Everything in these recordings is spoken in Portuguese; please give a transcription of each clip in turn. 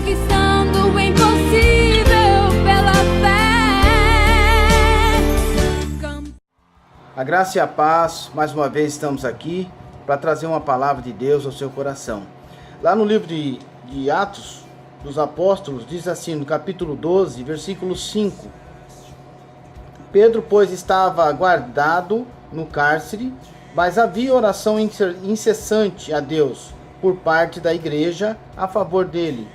conquistando o impossível pela fé. A graça e a paz, mais uma vez estamos aqui para trazer uma palavra de Deus ao seu coração. Lá no livro de Atos dos Apóstolos, diz assim, no capítulo 12, versículo 5: Pedro, pois, estava guardado no cárcere, mas havia oração incessante a Deus por parte da igreja a favor dele.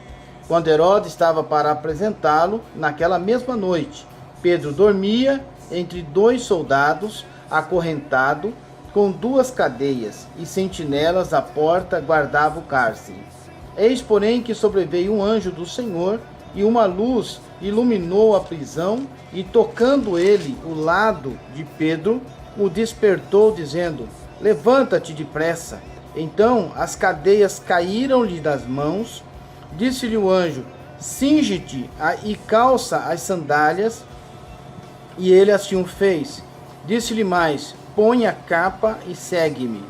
Quando Herodes estava para apresentá-lo, naquela mesma noite, Pedro dormia entre dois soldados, acorrentado, com duas cadeias, e sentinelas à porta guardavam o cárcere. Eis, porém, que sobreveio um anjo do Senhor, e uma luz iluminou a prisão, e tocando ele o lado de Pedro, o despertou, dizendo: levanta-te depressa. Então as cadeias caíram-lhe das mãos. Disse-lhe o anjo: cinge-te e calça as sandálias. E ele assim o fez. Disse-lhe mais: põe a capa e segue-me.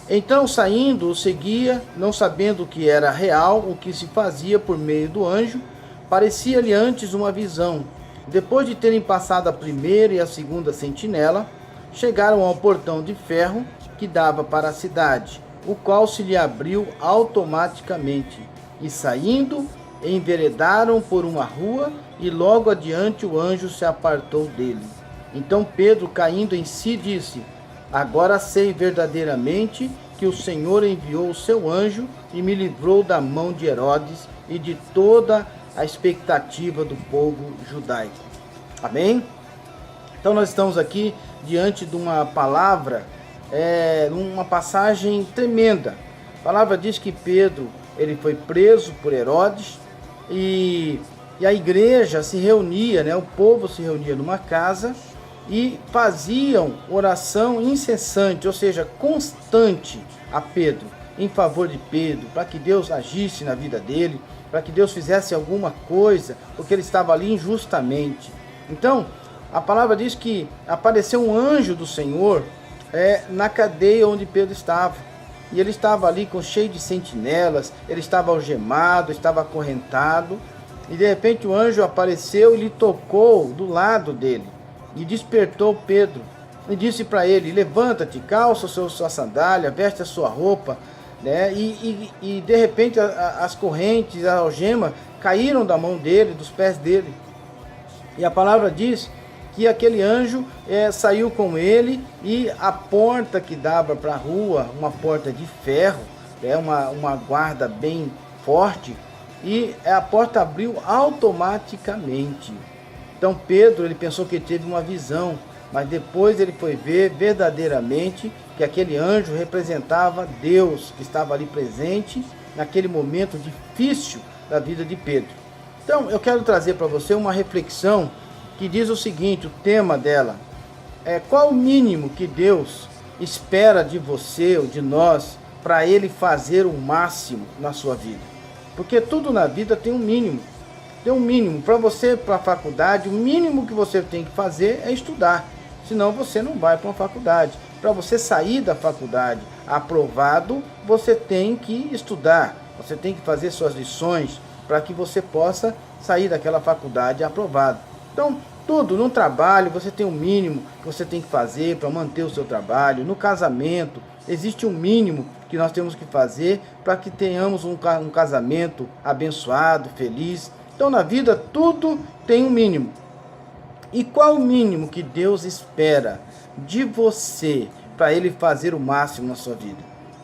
Então, saindo, o seguia, não sabendo que era real o que se fazia por meio do anjo. Parecia-lhe antes uma visão. Depois de terem passado a primeira e a segunda sentinela, chegaram ao portão de ferro que dava para a cidade, o qual se lhe abriu automaticamente. E saindo, enveredaram por uma rua, e logo adiante o anjo se apartou dele. Então Pedro, caindo em si, disse: agora sei verdadeiramente que o Senhor enviou o seu anjo e me livrou da mão de Herodes e de toda a expectativa do povo judaico. Amém? Então nós estamos aqui diante de uma palavra, uma passagem tremenda. A palavra diz que Pedro, ele foi preso por Herodes, e a igreja se reunia, o povo se reunia numa casa e faziam oração incessante, ou seja, constante, a Pedro, em favor de Pedro, para que Deus agisse na vida dele, para que Deus fizesse alguma coisa, porque ele estava ali injustamente. Então, a palavra diz que apareceu um anjo do Senhor na cadeia onde Pedro estava. E ele estava ali cheio de sentinelas, ele estava algemado, estava acorrentado. E de repente o anjo apareceu e lhe tocou do lado dele. E despertou Pedro. E disse para ele: levanta-te, calça sua sandália, veste a sua roupa. E de repente as correntes, a algema caíram da mão dele, dos pés dele. E a palavra diz que aquele anjo saiu com ele, e a porta que dava para a rua, uma porta de ferro, uma guarda bem forte, e a porta abriu automaticamente. Então Pedro, ele pensou que ele teve uma visão, mas depois ele foi ver verdadeiramente que aquele anjo representava Deus, que estava ali presente naquele momento difícil da vida de Pedro. Então eu quero trazer para você uma reflexão que diz o seguinte: o tema dela é: qual o mínimo que Deus espera de você ou de nós para Ele fazer o máximo na sua vida? Porque tudo na vida tem um mínimo. Tem um mínimo. Para você, para a faculdade, o mínimo que você tem que fazer é estudar. Senão você não vai para uma faculdade. Para você sair da faculdade aprovado, você tem que estudar. Você tem que fazer suas lições para que você possa sair daquela faculdade aprovado. Então, tudo no trabalho, você tem um mínimo que você tem que fazer para manter o seu trabalho. No casamento, existe um mínimo que nós temos que fazer para que tenhamos um casamento abençoado, feliz. Então, na vida, tudo tem um mínimo. E qual o mínimo que Deus espera de você para Ele fazer o máximo na sua vida?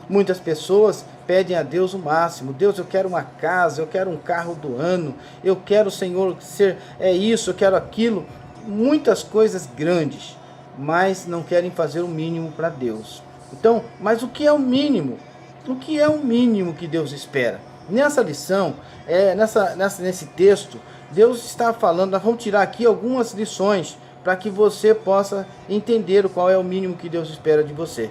Muitas pessoas pedem a Deus o máximo. Deus, eu quero uma casa, eu quero um carro do ano, eu quero, Senhor, ser isso, eu quero aquilo. Muitas coisas grandes, mas não querem fazer o mínimo para Deus. Então, mas o que é o mínimo? O que é o mínimo que Deus espera? Nessa lição, nesse texto, Deus está falando, nós vamos tirar aqui algumas lições para que você possa entender qual é o mínimo que Deus espera de você.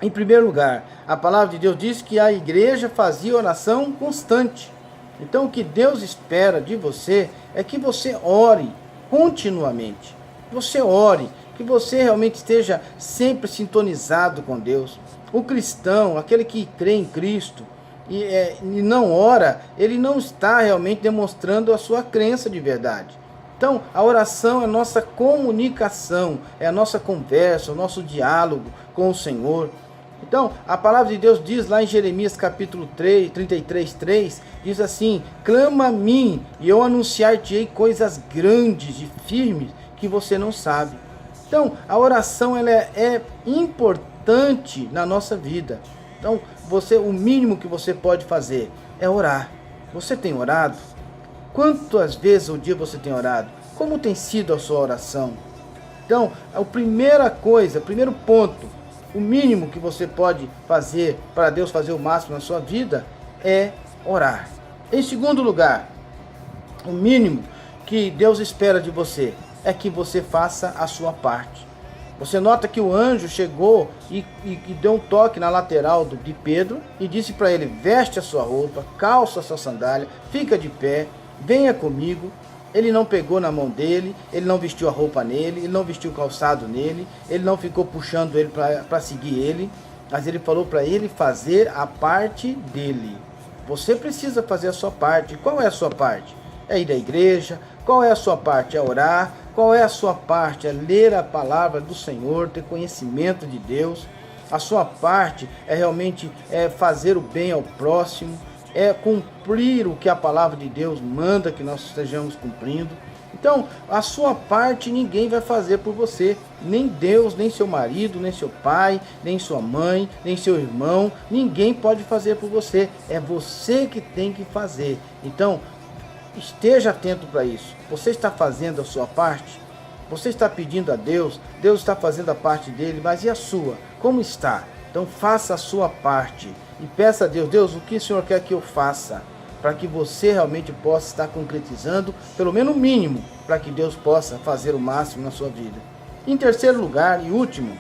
Em primeiro lugar, a palavra de Deus diz que a igreja fazia oração constante. Então, o que Deus espera de você é que você ore continuamente. Você ore, que você realmente esteja sempre sintonizado com Deus. O cristão, aquele que crê em Cristo, e não ora, ele não está realmente demonstrando a sua crença de verdade. Então, a oração é a nossa comunicação, é a nossa conversa, o nosso diálogo com o Senhor. Então, a palavra de Deus diz lá em Jeremias capítulo 33:3, diz assim: clama a mim e eu anunciar-te-ei coisas grandes e firmes que você não sabe. Então, a oração ela é importante na nossa vida. Então, o mínimo que você pode fazer é orar. Você tem orado? Quantas vezes ao dia você tem orado? Como tem sido a sua oração? Então, a primeira coisa, primeiro ponto, o mínimo que você pode fazer para Deus fazer o máximo na sua vida é orar. Em segundo lugar, o mínimo que Deus espera de você é que você faça a sua parte. Você nota que o anjo chegou e deu um toque na lateral de Pedro e disse para ele: veste a sua roupa, calça a sua sandália, fica de pé, venha comigo. Ele não pegou na mão dele, ele não vestiu a roupa nele, ele não vestiu o calçado nele, ele não ficou puxando ele para seguir ele, mas ele falou para ele fazer a parte dele. Você precisa fazer a sua parte. Qual é a sua parte? É ir à igreja. Qual é a sua parte? É orar. Qual é a sua parte? É ler a palavra do Senhor, ter conhecimento de Deus. A sua parte é realmente fazer o bem ao próximo, é cumprir o que a palavra de Deus manda que nós estejamos cumprindo. Então, a sua parte ninguém vai fazer por você. Nem Deus, nem seu marido, nem seu pai, nem sua mãe, nem seu irmão. Ninguém pode fazer por você. É você que tem que fazer. Então, esteja atento para isso. Você está fazendo a sua parte? Você está pedindo a Deus? Deus está fazendo a parte dele, mas e a sua? Como está? Então, faça a sua parte. E peça a Deus: Deus, o que o Senhor quer que eu faça? Para que você realmente possa estar concretizando, pelo menos o mínimo, para que Deus possa fazer o máximo na sua vida. Em terceiro lugar e último,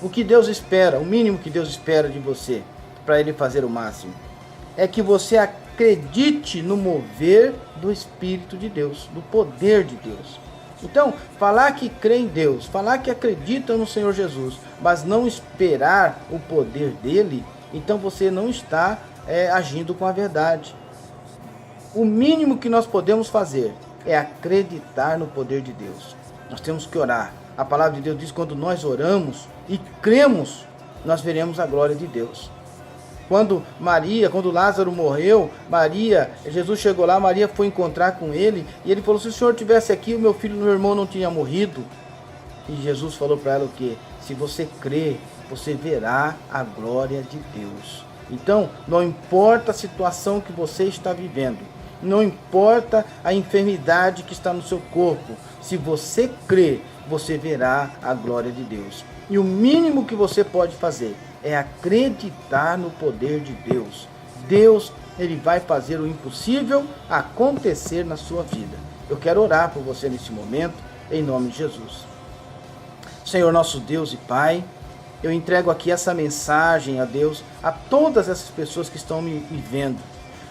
o que Deus espera, o mínimo que Deus espera de você, para Ele fazer o máximo, é que você acredite no mover do Espírito de Deus, do poder de Deus. Então, falar que crê em Deus, falar que acredita no Senhor Jesus, mas não esperar o poder dele, então você não está agindo com a verdade. O mínimo que nós podemos fazer é acreditar no poder de Deus. Nós temos que orar. A palavra de Deus diz que quando nós oramos e cremos, nós veremos a glória de Deus. Quando Lázaro morreu, Jesus chegou lá, Maria foi encontrar com ele, e ele falou: se o Senhor estivesse aqui, o meu irmão não tinha morrido. E Jesus falou para ela o quê? Se você crer, você verá a glória de Deus. Então, não importa a situação que você está vivendo, não importa a enfermidade que está no seu corpo, se você crer, você verá a glória de Deus. E o mínimo que você pode fazer é acreditar no poder de Deus. Deus, Ele vai fazer o impossível acontecer na sua vida. Eu quero orar por você nesse momento, em nome de Jesus. Senhor nosso Deus e Pai, eu entrego aqui essa mensagem, ó Deus, a todas essas pessoas que estão me vendo.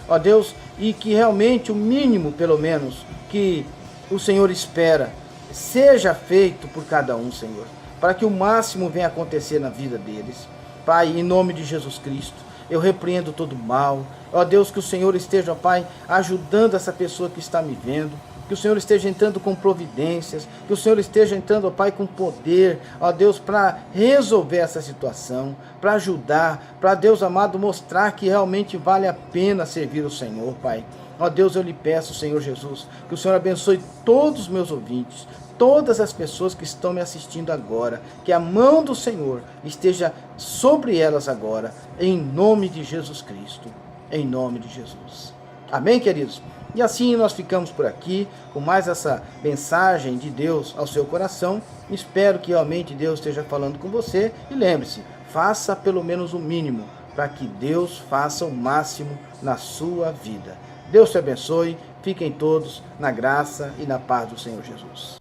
Ó Deus, e que realmente o mínimo, pelo menos, que o Senhor espera, seja feito por cada um, Senhor, para que o máximo venha acontecer na vida deles. Pai, em nome de Jesus Cristo, eu repreendo todo mal. Ó Deus, que o Senhor esteja, ó Pai, ajudando essa pessoa que está me vendo. Que o Senhor esteja entrando com providências, que o Senhor esteja entrando, ó Pai, com poder, ó Deus, para resolver essa situação, para ajudar, para, Deus amado, mostrar que realmente vale a pena servir o Senhor, Pai. Ó Deus, eu lhe peço, Senhor Jesus, que o Senhor abençoe todos os meus ouvintes, todas as pessoas que estão me assistindo agora, que a mão do Senhor esteja sobre elas agora, em nome de Jesus Cristo, em nome de Jesus. Amém, queridos? E assim nós ficamos por aqui, com mais essa mensagem de Deus ao seu coração. Espero que realmente Deus esteja falando com você. E lembre-se, faça pelo menos o mínimo, para que Deus faça o máximo na sua vida. Deus te abençoe, fiquem todos na graça e na paz do Senhor Jesus.